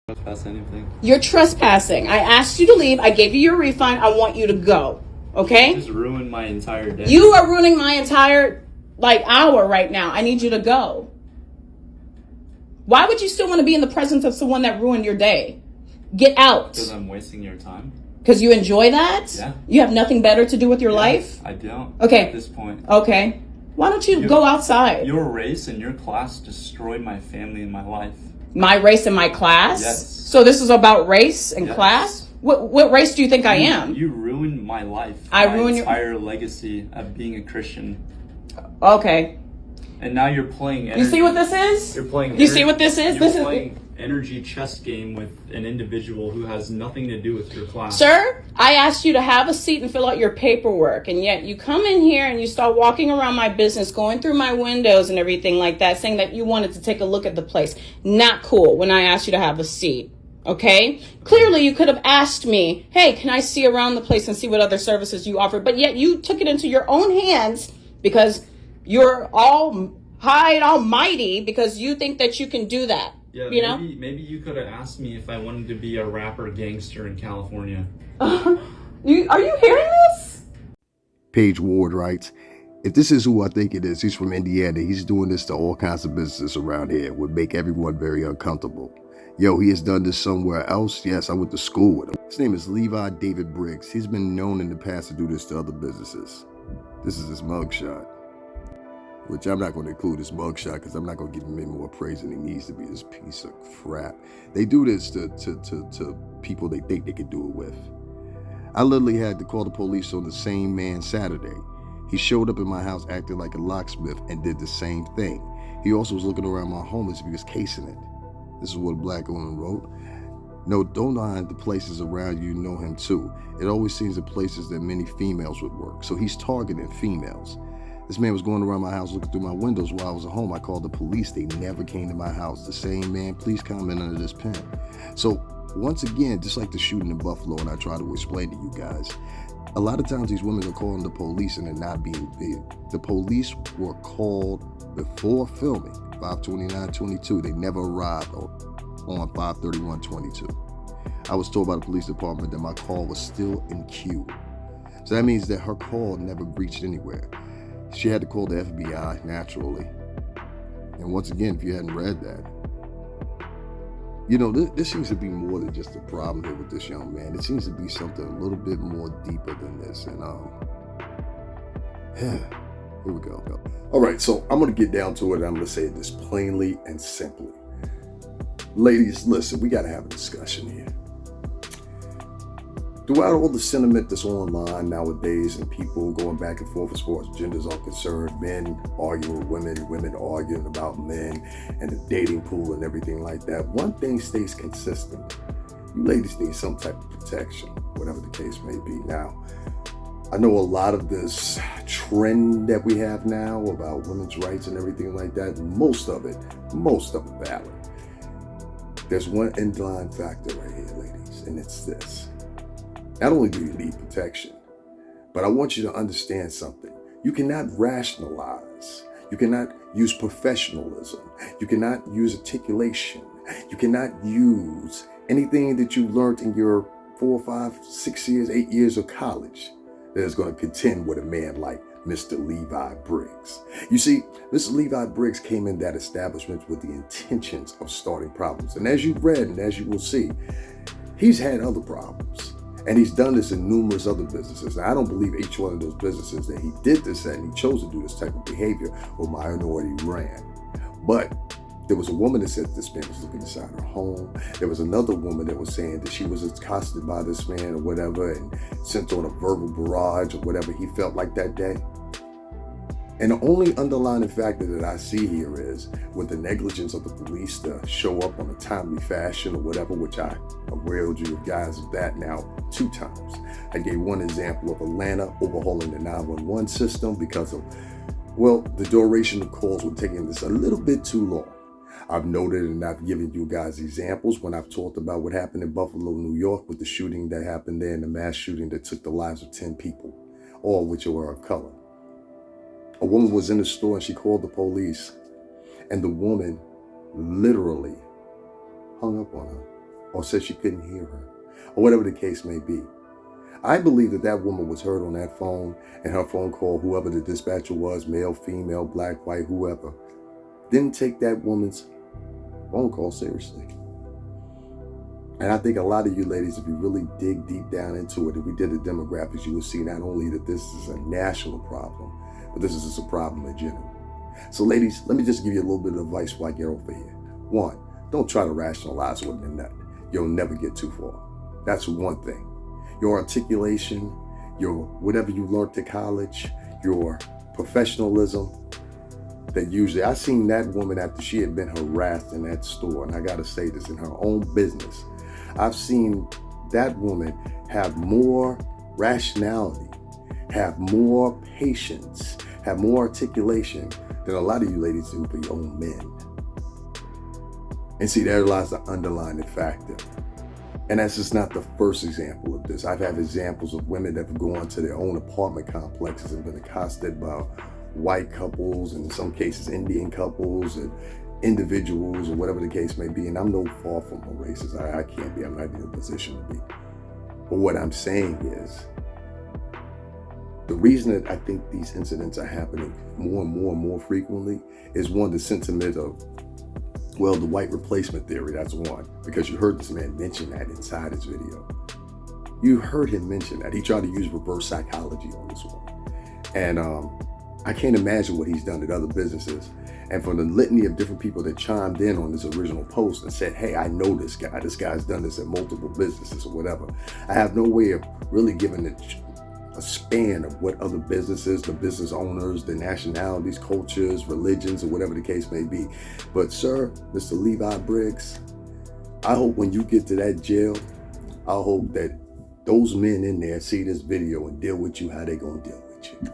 Trespass anything. You're trespassing. I asked you to leave. I gave you your refund. I want you to go. Okay? You just ruined my entire day. You are ruining my entire hour right now. I need you to go. Why would you still want to be in the presence of someone that ruined your day? Get out. Because I'm wasting your time. Because you enjoy that? Yeah. You have nothing better to do with your life? I don't. Okay. At this point. Okay. Why don't you go outside? Your race and your class destroyed my family and my life. My race and my class? Yes. So this is about race and class? What race do you think I am? You ruined my life. I ruined ruined your entire legacy of being a Christian. Okay. And now you're playing energy. You see what this is? You're playing. You see what this is? You're playing energy chess game with an individual who has nothing to do with your class. Sir, I asked you to have a seat and fill out your paperwork, and yet you come in here and you start walking around my business, going through my windows and everything like that, saying that you wanted to take a look at the place. Not cool when I asked you to have a seat. Okay? Clearly you could have asked me, hey, can I see around the place and see what other services you offer? But yet you took it into your own hands because you're all high and almighty because you think that you can do that. Yeah, maybe you could have asked me if I wanted to be a rapper gangster in California. Are you hearing this? Paige Ward writes, if this is who I think it is, he's from Indiana. He's doing this to all kinds of businesses around here. It would make everyone very uncomfortable. Yo, he has done this somewhere else. Yes, I went to school with him. His name is Levi David Briggs. He's been known in the past to do this to other businesses. This is his mugshot. Which I'm not going to include his mugshot because I'm not going to give him any more praise than he needs to be. This piece of crap. They do this to people they think they can do it with. I literally had to call the police on the same man Saturday. He showed up in my house acting like a locksmith and did the same thing. He also was looking around my home as if he was casing it. This is what a black woman wrote. No, don't mind the places around you know him too. It always seems the places that many females would work. So he's targeting females. This man was going around my house looking through my windows while I was at home. I called the police. They never came to my house. The same man, please comment under this pen. So once again, just like the shooting in Buffalo, and I try to explain to you guys, a lot of times these women are calling the police and they're not being paid. The police were called before filming, 5/29/22. They never arrived on 5/31/22. I was told by the police department that my call was still in queue. So that means that her call never reached anywhere. She had to call the FBI, naturally. And once again, if you hadn't read that, this seems to be more than just a problem here with this young man. It seems to be something a little bit more deeper than this. And here we go. All right, so I'm going to get down to it. I'm going to say this plainly and simply. Ladies, listen, we got to have a discussion here. Throughout all the sentiment that's online nowadays and people going back and forth as far as genders are concerned, men arguing with women, women arguing about men, and the dating pool and everything like that, one thing stays consistent. You ladies need some type of protection, whatever the case may be. Now, I know a lot of this trend that we have now about women's rights and everything like that, most of it valid. There's one underlying factor right here, ladies, and it's this. Not only do you need protection, but I want you to understand something. You cannot rationalize. You cannot use professionalism. You cannot use articulation. You cannot use anything that you learned in your 4, 5, 6 years, 8 years of college that is going to contend with a man like Mr. Levi Briggs. You see, Mr. Levi Briggs came in that establishment with the intentions of starting problems. And as you've read and as you will see, he's had other problems. And he's done this in numerous other businesses. Now, I don't believe each one of those businesses that he did this at and he chose to do this type of behavior were minority ran. But there was a woman that said this man was looking inside her home. There was another woman that was saying that she was accosted by this man or whatever and sent on a verbal barrage or whatever he felt like that day. And the only underlying factor that I see here is with the negligence of the police to show up on a timely fashion or whatever, which I availed you guys of that now 2 times. I gave one example of Atlanta overhauling the 911 system because of, the duration of calls were taking this a little bit too long. I've noted and I've given you guys examples when I've talked about what happened in Buffalo, New York with the shooting that happened there and the mass shooting that took the lives of 10 people, all of which were of color. A woman was in the store and she called the police and the woman literally hung up on her or said she couldn't hear her, or whatever the case may be. I believe that that woman was heard on that phone, and her phone call, whoever the dispatcher was, male, female, black, white, whoever, didn't take that woman's phone call seriously. And I think a lot of you ladies, if you really dig deep down into it, if we did the demographics, you will see not only that this is a national problem, but this is just a problem in general. So ladies, let me just give you a little bit of advice before I get over here. One, don't try to rationalize with a nut. You'll never get too far. That's one thing. Your articulation, your whatever you learned at college, your professionalism, that usually, I seen that woman after she had been harassed in that store, and I gotta say this, in her own business, I've seen that woman have more rationality, have more patience, have more articulation than a lot of you ladies do for your own men. And see, there lies the underlying factor. And that's just not the first example of this. I've had examples of women that have gone to their own apartment complexes and been accosted by white couples, and in some cases Indian couples and individuals, or whatever the case may be. And I'm no far from a racist. I can't be. I'm not in a position to be. But what I'm saying is, the reason that I think these incidents are happening more and more and more frequently is, one, the sentiment of, well, the white replacement theory, that's one, because you heard this man mention that inside his video. You heard him mention that. He tried to use reverse psychology on this one. And I can't imagine what he's done at other businesses. And from the litany of different people that chimed in on this original post and said, hey, I know this guy. This guy's done this at multiple businesses or whatever. I have no way of really giving a span of what other businesses, the business owners, the nationalities, cultures, religions, or whatever the case may be. But sir, Mr. Levi Briggs, I hope when you get to that jail, I hope that those men in there see this video and deal with you how they gonna deal with you.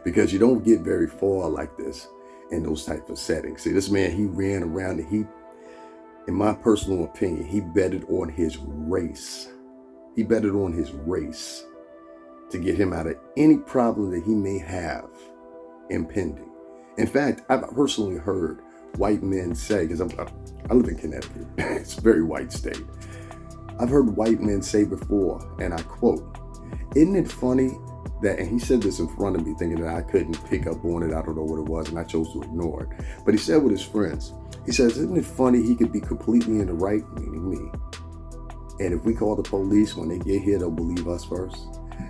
Because you don't get very far like this in those type of settings. See, this man, he ran around and he, in my personal opinion, he betted on his race. He betted on his race to get him out of any problem that he may have impending. In fact, I've personally heard white men say, because I live in Connecticut, it's a very white state. I've heard white men say before, and I quote, isn't it funny that, and he said this in front of me thinking that I couldn't pick up on it, I don't know what it was, and I chose to ignore it. But he said with his friends, he says, isn't it funny he could be completely in the right, meaning me, and if we call the police, when they get here, they'll believe us first?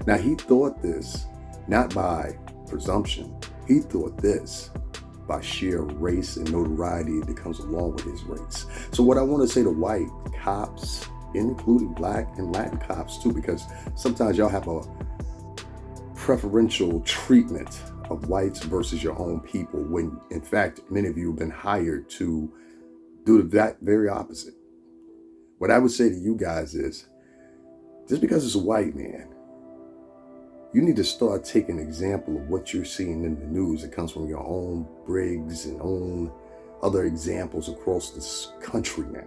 Now, he thought this not by presumption. He thought this by sheer race and notoriety that comes along with his race. So what I want to say to white cops, including black and Latin cops too, because sometimes y'all have a preferential treatment of whites versus your own people, when in fact, many of you have been hired to do that very opposite. What I would say to you guys is, just because it's a white man, you need to start taking an example of what you're seeing in the news that comes from your own Briggs and own other examples across this country now.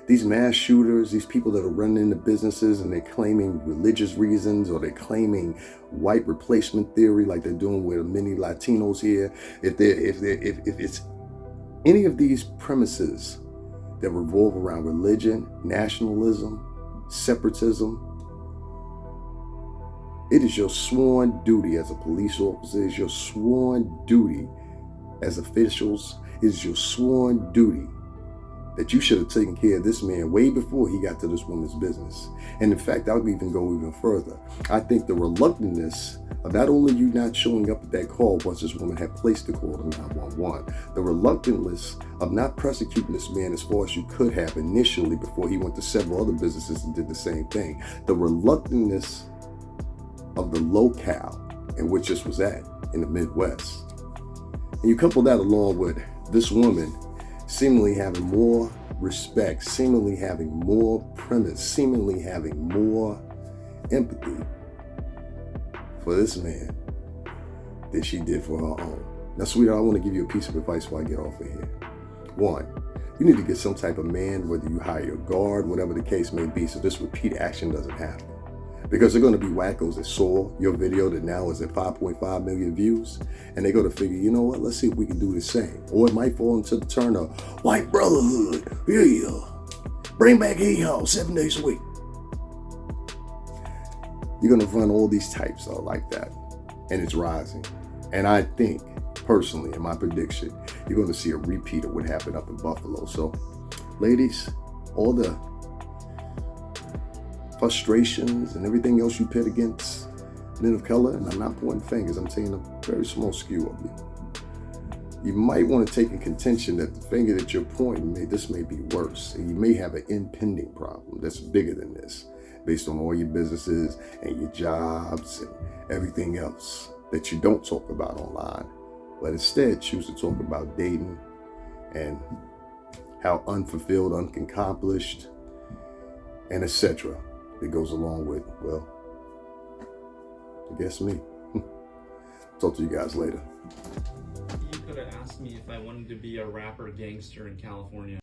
These mass shooters, these people that are running into businesses and they're claiming religious reasons, or they're claiming white replacement theory like they're doing with many Latinos here. If it's any of these premises that revolve around religion, nationalism, separatism, it is your sworn duty as a police officer, it is your sworn duty as officials, it is your sworn duty that you should have taken care of this man way before he got to this woman's business. And in fact, I would even go even further. I think the reluctantness of not only you not showing up at that call once this woman had placed the call to 911, the reluctantness of not prosecuting this man as far as you could have initially before he went to several other businesses and did the same thing, the reluctantness of the locale in which this was at in the Midwest. And you couple that along with this woman seemingly having more respect, seemingly having more premise, seemingly having more empathy for this man than she did for her own. Now, sweetheart, I want to give you a piece of advice before I get off of here. One, you need to get some type of man, whether you hire a guard, whatever the case may be, so this repeat action doesn't happen. Because they're going to be wackos that saw your video that now is at 5.5 million views, and they're going to figure, you know what, let's see if we can do the same. Or it might fall into the turn of white brotherhood. Yeah. Bring back Hey Ho 7 days a week. You're going to find all these types are like that. And it's rising. And I think, personally, in my prediction, you're going to see a repeat of what happened up in Buffalo. So, ladies, all the frustrations and everything else you pit against men of color, and I'm not pointing fingers, I'm taking a very small skew of you. You might want to take in contention that the finger that you're pointing, this may be worse. And you may have an impending problem that's bigger than this, based on all your businesses and your jobs and everything else that you don't talk about online, but instead choose to talk about dating and how unfulfilled, unaccomplished, and etc. It goes along with, well, I guess me. Talk to you guys later. You could have asked me if I wanted to be a rapper gangster in California.